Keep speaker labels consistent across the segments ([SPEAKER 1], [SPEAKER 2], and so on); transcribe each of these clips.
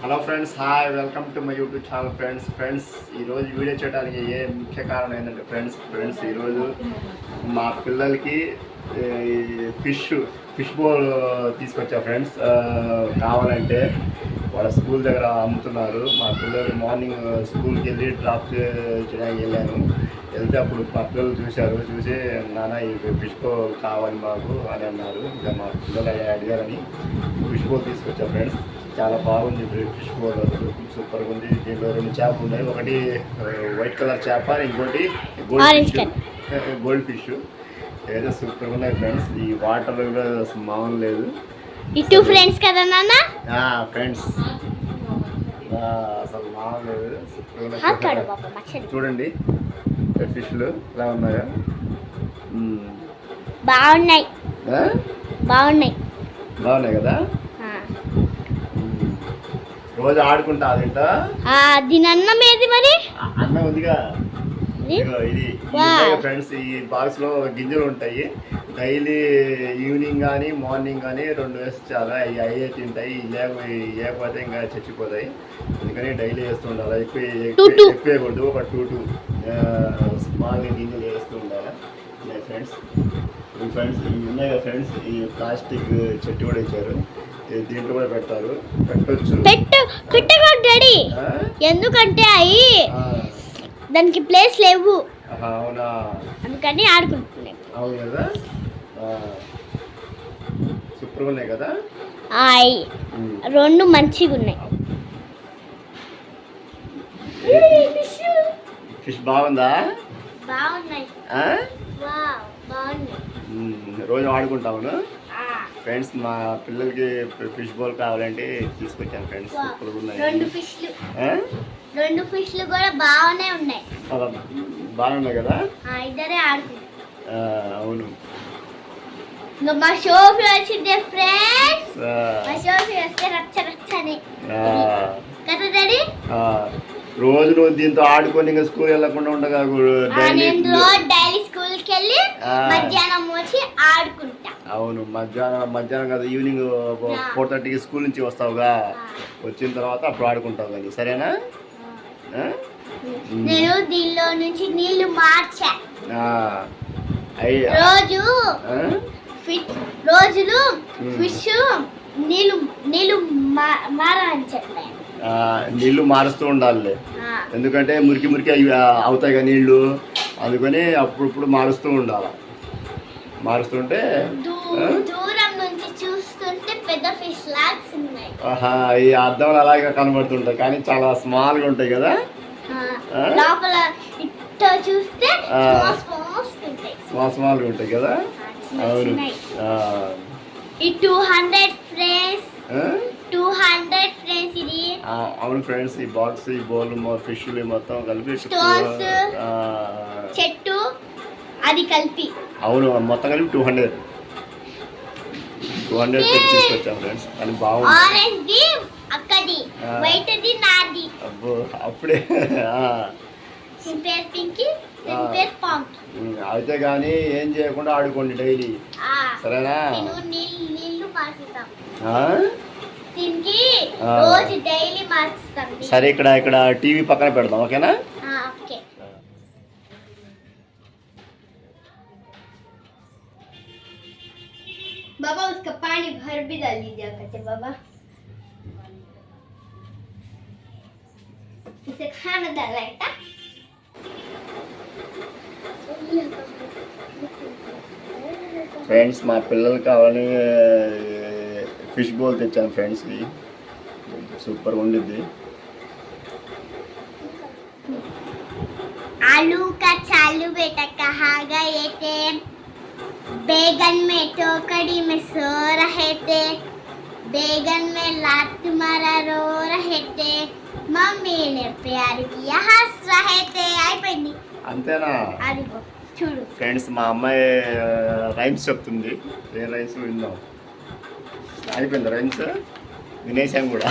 [SPEAKER 1] Hello friends, hi, welcome to my YouTube channel. Friends ఈరోజు video చేయడానికి ముఖ్య కారణం ఏంటంటే ఫ్రెండ్స్ ఈరోజు మా పిల్లలకి ఫిష్ బౌల్ తీసుకొచ్చా ఫ్రెండ్స్. కావాలంటే వాళ్ళ స్కూల్ దగ్గర అమ్ముతున్నారు. మా పిల్లలు మార్నింగ్ స్కూల్కి వెళ్ళి డ్రాప్ చేయడానికి వెళ్తే అప్పుడు మా పిల్లలు చూసి నాన్న ఈ ఫిష్ బౌల్ కావాలి మాకు అని అన్నారు. ఇంకా మా పిల్లలు అడిగారని ఫిష్ బౌల్ తీసుకొచ్చా ఫ్రెండ్స్. చాలా బాగుంది ఫిష్ బౌల్, సూపర్గా ఉంది. దీంట్లో 2 చేపలు ఉన్నాయి. ఒకటి వైట్ కలర్ చేప, ఇంకోటి గోల్డ్ ఫిష్. ఏదో సూపర్గా ఉన్నాయి ఫ్రెండ్స్. ఈ వాటర్ కూడా మామూలు లేదు.
[SPEAKER 2] ఫ్రెండ్స్ కదా నాన్న?
[SPEAKER 1] ఫ్రెండ్స్ అసలు మామూలు లేదు, సూపర్గా చూడండి ఫిష్లు ఎలా ఉన్నాయో.
[SPEAKER 2] బాగున్నాయి
[SPEAKER 1] కదా. రోజు ఆడుకుంటా అదేంట
[SPEAKER 2] దీని అన్నం ఏది మరి?
[SPEAKER 1] అన్నం ఉందిగా ఇది ఫ్రెండ్స్. ఈ బాక్స్ లో గింజలు ఉంటాయి. డైలీ ఈవినింగ్ కానీ మార్నింగ్ కానీ 2 వేసి చాలా అయ్యే తింటాయి. లేకపోతే ఇంకా చచ్చిపోతాయి. అందుకని డైలీ వేస్తూ ఉండాలి. ఎక్కువ వేయకూడదు. ఒక 2 స్మాల్ గింజలు వేస్తూ ఉండాలి ఫ్రెండ్స్. ఇవి ఉన్నాయి కదా ఫ్రెండ్స్. ఈ ప్లాస్టిక్ చెట్టు కూడా ఇచ్చారు. దీంట్లో కూడా పెట్టొచ్చు.
[SPEAKER 2] డాడీ, ఎందుకంటే అవి దానికి ప్లేస్ లేవు.
[SPEAKER 1] అవునా,
[SPEAKER 2] అందుకని ఆడుకుంటున్నాయి.
[SPEAKER 1] అవును కదా, సూపర్గా ఉన్నాయి కదా.
[SPEAKER 2] 2 మంచిగా ఉన్నాయి.
[SPEAKER 1] ఫిష్ బాగుందా?
[SPEAKER 2] బాగున్నాయి.
[SPEAKER 1] రోజు ఆడుకుంటాము ఫ్రెండ్స్. మా పిల్లలకి ఫిష్ బౌల్ కావాలంటే తీసుకొచ్చాను ఫ్రెండ్స్. సూపర్గా ఉన్నాయి.
[SPEAKER 2] 2 ఫిష్లు కూడా బాగున్నాయి
[SPEAKER 1] కదా.
[SPEAKER 2] ఇద్దరే ఆడుకుంటారు.
[SPEAKER 1] అవును.
[SPEAKER 2] మా షోఫీ వచ్చింది ఫ్రెండ్స్. మా షోఫీ వస్తే రచ్చని కదా డాడీ.
[SPEAKER 1] రోజు నువ్వు దీంతో ఆడుకొని ఇంకా స్కూల్ వెళ్ళకుండా ఉండగా
[SPEAKER 2] డైలీ స్కూల్కి వెళ్ళి మధ్యాహ్నం వచ్చి ఆడుకుంటా.
[SPEAKER 1] అవును, మధ్యాహ్నం కదా, ఈవినింగ్ 4:30కి స్కూల్ నుంచి వస్తావుగా. వచ్చిన తర్వాత అప్పుడు ఆడుకుంటావు కానీ, సరేనా?
[SPEAKER 2] నేను దీనిలో నుంచి నీళ్లు మార్చా. రోజులు ఫిష్ నీళ్లు మారని చెప్పాను.
[SPEAKER 1] నీళ్లు మారుస్తూ ఉండాలి. ఎందుకంటే మురికి అవుతాయి కదా నీళ్లు. అందుకని అప్పుడప్పుడు మారుస్తూ ఉండాలి. మారుస్తుంటే
[SPEAKER 2] దూరం నుంచి చూస్తుంటే పెద్ద ఫిష్ లాగ్స్ ఉన్నాయి.
[SPEAKER 1] ఈ అద్దం అలాగే కనబడుతుంటాయి కానీ చాలా స్మాల్గా ఉంటాయి కదా.
[SPEAKER 2] లోపల ఇట్లా చూస్తే
[SPEAKER 1] స్మాల్గా ఉంటాయి కదా. అవును.
[SPEAKER 2] ఈ 200 ఫ్రెండ్స్ ఇది.
[SPEAKER 1] అవును ఫ్రెండ్స్. ఈ బాక్స్, ఈ బౌల్, ఫిష్లు మొత్తం కలిపి
[SPEAKER 2] చెట్టు అది కలిపి.
[SPEAKER 1] అవును, మొత్తం కలిపి 200 తీసుకొచ్చాం ఫ్రెండ్స్. అని బాగుంది.
[SPEAKER 2] ఆరెంజ్ అక్కడి, వైట్ ది నాది.
[SPEAKER 1] అబ్బో, అప్పుడే అయితే కానీ ఏం చేయకుండా ఆడుకోండి డైలీ, సరేనా? సరే, ఇక్కడ టీవీ పక్కన పెడదాం, ఓకేనా?
[SPEAKER 2] बाबा उसका पानी भर भी डाल दीजिए करते बाबा. इसे खाना डाला है क्या?
[SPEAKER 1] ఫ్రెండ్స్, మా పిల్లలు కావాలని ఫిష్ బౌల్ తెచ్చాను ఫ్రెండ్స్. ఇది సూపర్గా ఉండిద్ది.
[SPEAKER 2] आलू का चालू बेटा कहाँ गए थे? बैगन में टोकरी में सो रहे थे. बैगन में लात मारा रो रहे थे. మమ్మీ ने प्यार किया हंस रहे थे అయిపోయింది.
[SPEAKER 1] అంతేనా
[SPEAKER 2] అదిగో చూడు.
[SPEAKER 1] ఫ్రెండ్స్, మా అమ్మాయి రైమ్స్ చెప్తుంది. ఏ రైమ్స్ విందాం. అయిపోయింది రైమ్స్, వినేసాం కూడా.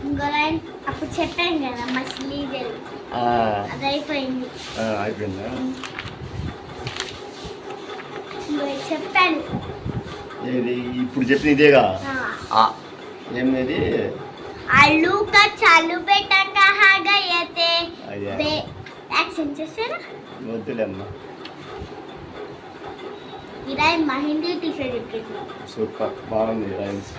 [SPEAKER 2] ఇంకో లైన్ అప్పుడు చెప్పాను కదా మసిలీ జల్, అది అయిపోయింది.
[SPEAKER 1] అయిపోయిందా?
[SPEAKER 2] ఇంకో చెప్పాను.
[SPEAKER 1] ఏది ఇప్పుడు చెప్పిన ఇదేగా?
[SPEAKER 2] ఆ.
[SPEAKER 1] ఏమిది?
[SPEAKER 2] आलू का चालू बेटा कहाँ गए थे?
[SPEAKER 1] అయ్యా
[SPEAKER 2] యాక్షన్ చేశారా?
[SPEAKER 1] వద్దులేమ్మా.
[SPEAKER 2] ఇలా మా హిందీ టీచర్ చెప్పింది.
[SPEAKER 1] సూపర్, బాగుంది రైమ్స్.